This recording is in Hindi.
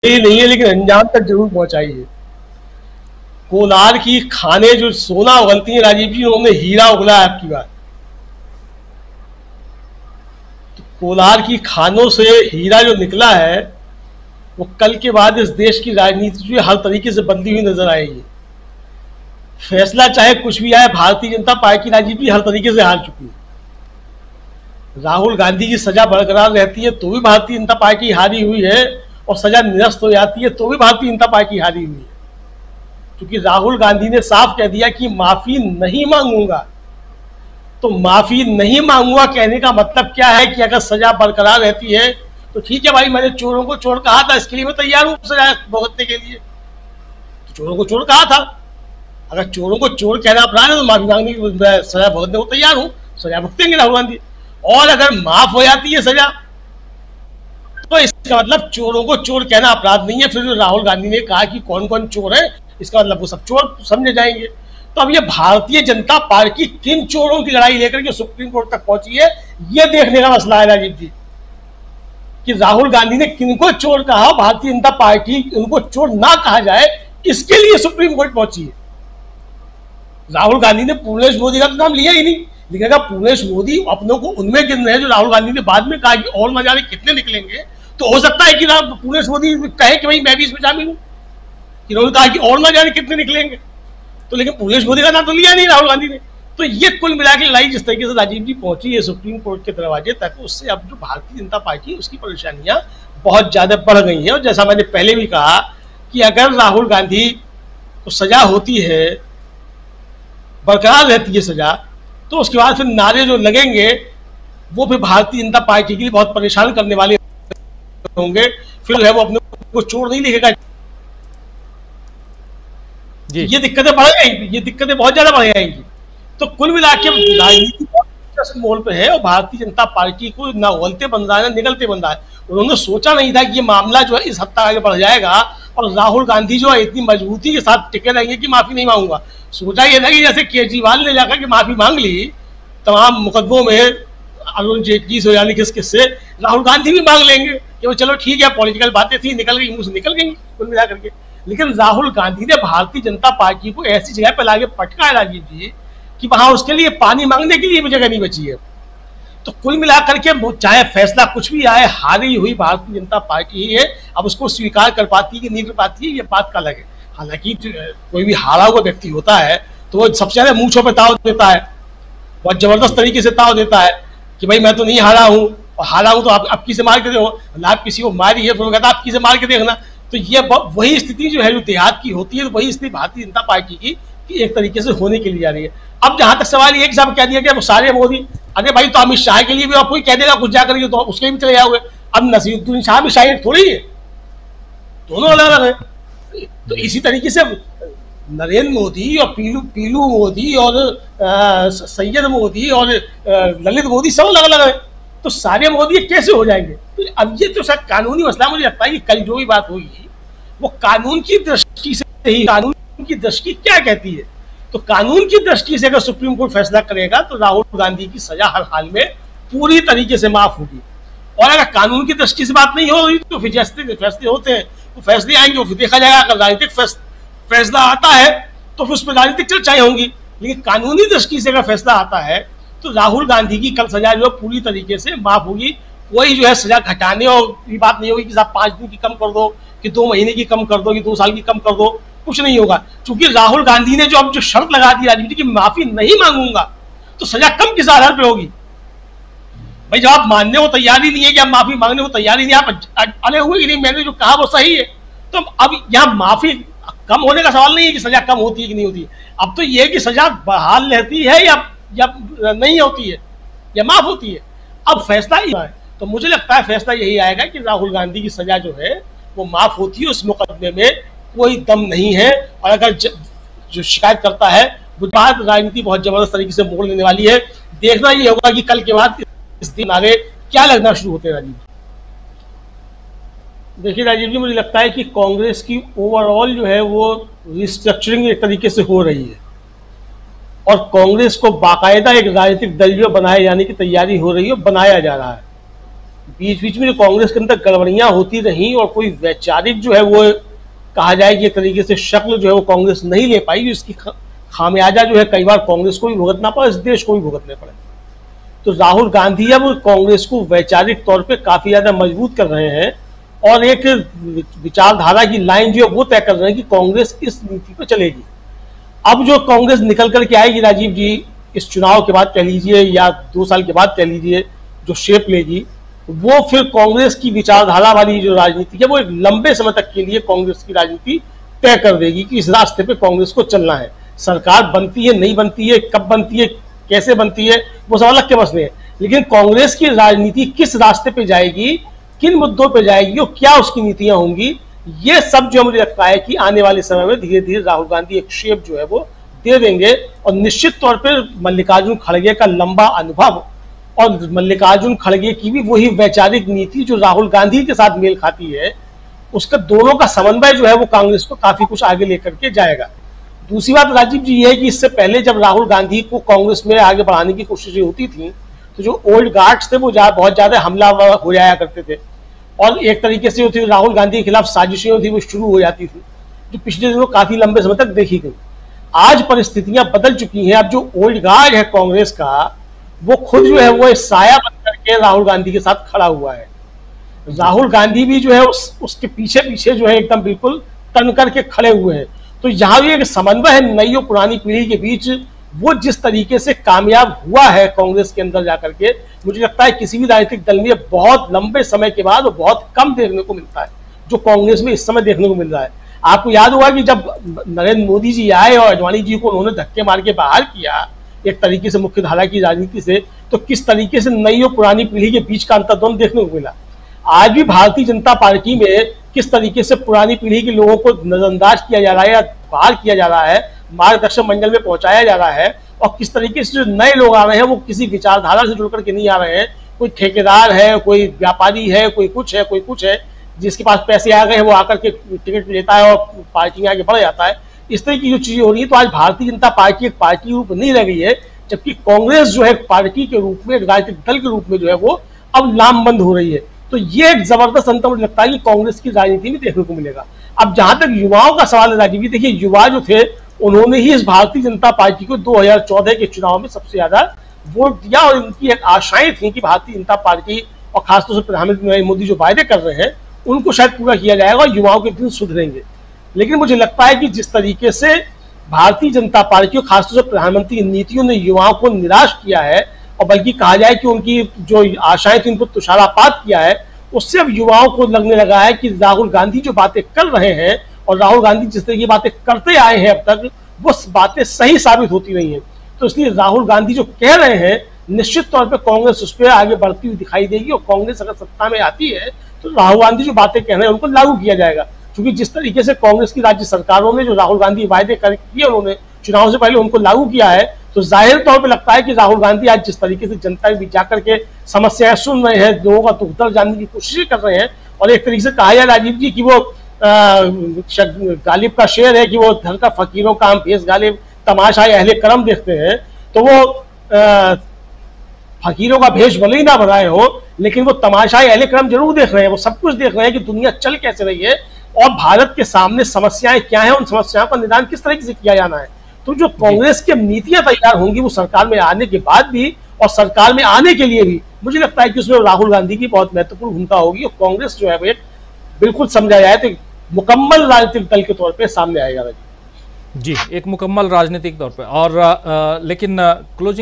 ही नहीं है, लेकिन अंजाम तक जरूर पहुंचाई है। कोलार की खाने जो सोना उगलती है राजीव जी, उन्होंने हीरा उगला है आपकी बात। तो कोलार की खानों से हीरा जो निकला है वो कल के बाद इस देश की राजनीति जो हर तरीके से बदली हुई नजर आएगी। फैसला चाहे कुछ भी आए, भारतीय जनता पार्टी राजीव जी हर तरीके से हार चुकी है। राहुल गांधी की सजा बरकरार रहती है तो भी भारतीय जनता पार्टी हारी हुई है, और सजा निरस्त हो जाती है तो भी भारतीय जनता पार्टी हारी हुई है। क्योंकि राहुल गांधी ने साफ कह दिया कि माफी नहीं मांगूंगा। तो माफी नहीं मांगूंगा कहने का मतलब क्या है कि अगर सजा बरकरार रहती है तो ठीक है भाई, मैंने चोरों को चोर कहा था, इसके लिए मैं तैयार हूं सजा भुगतने के लिए। तो चोरों को चोर कहा था, अगर चोरों को चोर कहना अपराध है तो माफी मांगने की सजा भुगतने को तैयार हूं, सजा भुगतेंगे राहुल गांधी। और अगर माफ हो जाती है सजा तो इसका मतलब चोरों को चोर कहना अपराध नहीं है। फिर जो राहुल गांधी ने कहा कि कौन कौन चोर है, इसका मतलब वो सब चोर समझे जाएंगे। तो अब ये भारतीय जनता पार्टी किन चोरों की लड़ाई लेकर के सुप्रीम कोर्ट तक पहुंची है, ये देखने का मसला है राजीव जी, कि राहुल गांधी ने किनको चोर कहा, भारतीय जनता पार्टी उनको चोर ना कहा जाए इसके लिए सुप्रीम कोर्ट पहुंची है। राहुल गांधी ने पूर्णेश मोदी का तो नाम लिया ही नहीं, लेकिन अगर पूर्णेश मोदी अपनों को उनमें गिन रहे हैं जो राहुल गांधी ने बाद में कहा कि और न जाने कितने निकलेंगे, तो हो सकता है कि पूर्णेश मोदी कहे कि भाई मैं भी इसमें शामिल हूं। इन्होंने कहा कि और न जाने कितने निकलेंगे, तो लेकिन पूर्णेश मोदी का नाम तो लिया नहीं राहुल गांधी ने। तो ये कुल मिला के लड़ाई जिस तरीके से राजीव जी पहुंची है सुप्रीम कोर्ट के दरवाजे तक, उससे अब जो भारतीय जनता पार्टी है उसकी परेशानियां बहुत ज्यादा बढ़ गई हैं। और जैसा मैंने पहले भी कहा कि अगर राहुल गांधी को सजा होती है, बरकरार रहती है सजा, तो उसके बाद फिर नारे जो लगेंगे वो फिर भारतीय जनता पार्टी के लिए बहुत परेशान करने वाले होंगे। फिर है वो अपने को चोर नहीं लिखेगा। ये दिक्कतें बढ़ जाएंगी, ये दिक्कतें बहुत ज्यादा बढ़ जाएंगी। तो कुल मिला के राजनीति बहुत मोड़ पे है और भारतीय जनता पार्टी को ना उगलते बन रहा है ना निगलते बन रहा है। उन्होंने सोचा नहीं था कि ये मामला जो है इस हद तक आगे बढ़ जाएगा और राहुल गांधी जो है इतनी मजबूती के साथ टिके रहेंगे कि माफी नहीं मांगूंगा। सोचा ये था कि जैसे केजरीवाल ने जाकर के माफी मांग ली तमाम मुकदमों में अरुण जेटली से यानी किससे, राहुल गांधी भी मांग लेंगे कि वो चलो ठीक है पॉलिटिकल बातें थी, निकल गई, मुंह से निकल गई कुल मिला करके। लेकिन राहुल गांधी ने भारतीय जनता पार्टी को ऐसी जगह पर लाके पटका है राजीव जी कि वहां उसके लिए पानी मांगने के लिए भी जगह नहीं बची है। तो कुल मिलाकर के चाहे फैसला कुछ भी आए, हारी हुई भारतीय जनता पार्टी ही है। अब उसको स्वीकार कर पाती है कि नहीं कर पाती है, ये बात का अलग है। हालांकि कोई भी हारा हुआ व्यक्ति होता है तो वो सबसे ज्यादा मूंछों पे ताव देता है, बहुत जबरदस्त तरीके से ताव देता है कि भाई मैं तो नहीं हारा हूं, और हारा हूं तो आप आपकी से मार के देखो, आप किसी को मारी है फिर कहता आपकी से मार के देखना। तो ये वही स्थिति जो है जो देहात की होती है, तो वही स्थिति भारतीय जनता पार्टी की एक तरीके से होने के लिए जा रही है। अब जहां तक सवाल एक साहब कह दिया कि सारे मोदी, अरे भाई तो अमित शाह के लिए भी आप कोई कह देगा कुछ जाकर तो उसके भी चले जाओगे। अब नसीरुद्दीन शाह भी शायद थोड़ी है, दोनों अलग अलग है। तो इसी तरीके से नरेंद्र मोदी और पीलू मोदी और सैयद मोदी और ललित मोदी सब अलग अलग है। तो सारे मोदी कैसे हो जाएंगे? तो अब ये तो शायद कानूनी मसला, मुझे लगता है कि कल जो भी बात होगी वो कानून की दृष्टि से ही, कानून की दृष्टि क्या कहती है, तो कानून की दृष्टि से अगर सुप्रीम कोर्ट फैसला करेगा तो राहुल गांधी की सजा हर हाल में पूरी तरीके से माफ होगी। और अगर कानून की दृष्टि से बात नहीं हो रही तो फिर जैसे फैसले होते हैं वो फैसले आएंगे, फिर देखा जाएगा। अगर राजनीतिक फैसला आता है तो फिर उसमें राजनीतिक चर्चाएं होंगी, लेकिन कानूनी दृष्टि से अगर फैसला आता है तो राहुल गांधी की कल सजा जो है पूरी तरीके से माफ होगी। कोई जो है सजा घटाने और ये बात नहीं होगी कि साहब 5 दिन की कम कर दो, कि 2 महीने की कम कर दो, कि 2 साल की कम कर दो, कुछ नहीं होगा। क्योंकि राहुल गांधी ने जो अब जो शर्त लगा दी राजनीति की माफी नहीं मांगूंगा, तो सजा कम किस आधार पर होगी? भाई जब आप मानने को तैयार ही नहीं है कि आप माफी मांगने को तैयार ही नहीं, आप अड़े हुए कि नहीं मैंने जो कहा वो सही है, तो अब यहाँ माफी कम होने का सवाल नहीं है कि सजा कम होती है कि नहीं होती है। अब तो ये है कि सजा बहाल रहती है या नहीं होती है या माफ होती है। अब फैसला ही है, तो मुझे लगता है फैसला यही आएगा कि राहुल गांधी की सजा जो है वो माफ होती है। उस मुकदमे में कोई दम नहीं है, और अगर जो शिकायत करता है वो बात राजनीति बहुत जबरदस्त तरीके से मोड़ लेने वाली है। देखना ये होगा कि कल के बाद इस दिन आगे क्या लगना शुरू होते हैं राजीव। देखिए राजीव जी, मुझे लगता है कि कांग्रेस की ओवरऑल जो है वो रिस्ट्रक्चरिंग एक तरीके से हो रही है, और कांग्रेस को बाकायदा एक राजनीतिक दल जो बनाए जाने की तैयारी हो रही है, बनाया जा रहा है। बीच बीच में जो कांग्रेस के अंदर गड़बड़ियां होती रहीं और कोई वैचारिक जो है वो कहा जाए कि एक तरीके से शक्ल जो है वो कांग्रेस नहीं ले पाई, इसकी खामियाजा जो है कई बार कांग्रेस को भी भुगतना पड़ा, इस देश को भी भुगतने पड़े। तो राहुल गांधी अब कांग्रेस को वैचारिक तौर पे काफी ज्यादा मजबूत कर रहे हैं और एक विचारधारा की लाइन जो है वो तय कर रहे हैं कि कांग्रेस इस नीति पर चलेगी। अब जो कांग्रेस निकल करके आएगी राजीव जी, इस चुनाव के बाद कह लीजिए या 2 साल के बाद कह लीजिए, जो शेप लेगी वो फिर कांग्रेस की विचारधारा वाली जो राजनीति है वो एक लंबे समय तक के लिए कांग्रेस की राजनीति तय कर देगी कि इस रास्ते पे कांग्रेस को चलना है। सरकार बनती है, नहीं बनती है, कब बनती है, कैसे बनती है, वो सब अलग के मसले हैं, लेकिन कांग्रेस की राजनीति किस रास्ते पे जाएगी, किन मुद्दों पे जाएगी और क्या उसकी नीतियां होंगी, ये सब जो मुझे लगता है कि आने वाले समय में धीरे धीरे राहुल गांधी एक शेप जो है वो दे देंगे। और निश्चित तौर पर मल्लिकार्जुन खड़गे का लंबा अनुभव और मल्लिकार्जुन खड़गे की भी वही वैचारिक नीति जो राहुल गांधी के साथ मेल खाती है, उसका दोनों का समन्वय जो है वो कांग्रेस को काफी कुछ आगे लेकर के जाएगा। दूसरी बात राजीव जी ये है कि इससे पहले जब राहुल गांधी को कांग्रेस में आगे बढ़ाने की कोशिशें होती थी तो जो ओल्ड गार्ड्स थे वो बहुत ज्यादा हमला हो जाया करते थे और एक तरीके से जो थी राहुल गांधी के खिलाफ साजिशें थी वो शुरू हो जाती थी, जो पिछले दिनों काफी लंबे समय तक देखी गई। आज परिस्थितियां बदल चुकी हैं। अब जो ओल्ड गार्ड है कांग्रेस का वो खुद जो है वो साया बन करके राहुल गांधी के साथ खड़ा हुआ है। राहुल गांधी भी जो है उसके पीछे पीछे जो है एकदम बिल्कुल तन करके खड़े हुए हैं। तो यहाँ भी एक समन्वय है नई और पुरानी पीढ़ी के बीच, वो जिस तरीके से कामयाब हुआ है कांग्रेस के अंदर जाकर के, मुझे लगता है किसी भी राजनीतिक दल में बहुत लंबे समय के बाद बहुत कम देखने को मिलता है जो कांग्रेस में इस समय देखने को मिल रहा है। आपको याद होगा कि जब नरेंद्र मोदी जी आए और अडवाणी जी को उन्होंने धक्के मार के बाहर किया एक तरीके से मुख्य धारा की राजनीति से, तो किस तरीके से नई और पुरानी पीढ़ी के बीच का अंतर्द्वंद देखने को मिला। आज भी भारतीय जनता पार्टी में किस तरीके से पुरानी पीढ़ी के लोगों को नजरअंदाज किया जा रहा है या बाहर किया जा रहा है, मार्गदर्शन मंडल में पहुंचाया जा रहा है, और किस तरीके से जो नए लोग आ रहे हैं वो किसी विचारधारा से जुड़ करके नहीं आ रहे हैं। कोई ठेकेदार है, कोई व्यापारी है, कोई कुछ है, कोई कुछ है, जिसके पास पैसे आ गए हैं वो आकर के टिकट लेता है और पार्टी में आगे बढ़ जाता है। इस तरह की जो चीजें हो रही है, तो आज भारतीय जनता पार्टी एक पार्टी रूप नहीं रह गई है, जबकि कांग्रेस जो है पार्टी के रूप में, एक राजनीतिक दल के रूप में जो है वो अब लामबंद हो रही है। तो ये एक जबरदस्त अंतर मुझे लगता है कि कांग्रेस की राजनीति में देखने को मिलेगा। अब जहां तक युवाओं का सवाल है राजीव जी, देखिए युवा जो थे उन्होंने ही इस भारतीय जनता पार्टी को 2014 के चुनाव में सबसे ज्यादा वोट दिया और इनकी एक आशाएं थी कि भारतीय जनता पार्टी और खासतौर से प्रधानमंत्री नरेंद्र मोदी जो वायदे कर रहे हैं उनको शायद पूरा किया जाएगा और युवाओं के दिन सुधरेंगे। लेकिन मुझे लगता है कि जिस तरीके से भारतीय जनता पार्टी और खासतौर से प्रधानमंत्री की नीतियों ने युवाओं को निराश किया है और बल्कि कहा जाए कि उनकी जो आशाएं थी उनको तुषारापात किया है, उससे अब युवाओं को लगने लगा है कि राहुल गांधी जो बातें कर रहे हैं और राहुल गांधी जिस तरह की बातें करते आए हैं अब तक, वो बातें सही साबित होती नहीं है। तो इसलिए राहुल गांधी जो कह रहे हैं निश्चित तौर पर कांग्रेस उस पर आगे बढ़ती हुई दिखाई देगी और कांग्रेस अगर सत्ता में आती है तो राहुल गांधी जो बातें कह रहे हैं उनको लागू किया जाएगा। क्योंकि जिस तरीके से कांग्रेस की राज्य सरकारों में जो राहुल गांधी वायदे किए उन्होंने चुनाव से पहले उनको लागू किया है, तो जाहिर तौर पे लगता है कि राहुल गांधी आज जिस तरीके से जनता के बीच जाकर के समस्याएं सुन रहे हैं, लोगों का दुख दर्द जानने की कोशिश कर रहे हैं, और एक तरीके से कहा जाए राजीव जी कि वो गालिब का शेर है कि वो धर का फकीरों का हम भेष गालिब तमाशा अहले करम देखते हैं। तो वो फकीरों का भेष भले ही ना बनाए हो, लेकिन वो तमाशा अहले करम जरूर देख रहे हैं, वो सब कुछ देख रहे हैं कि दुनिया चल कैसे रही है और भारत के सामने समस्याएं क्या हैं, उन समस्याओं का निदान किस तरीके से किया जाना है। तो जो कांग्रेस की नीतियां तैयार होंगी वो सरकार में आने के बाद भी और सरकार में आने के लिए भी मुझे लगता है कि उसमें राहुल गांधी की बहुत महत्वपूर्ण भूमिका होगी और कांग्रेस जो है वो बिल्कुल समझा जाए तो मुकम्मल राजनीतिक दल के तौर पे सामने आएगा। जी, एक मुकम्मल राजनीतिक तौर पे। और लेकिन क्लोजिंग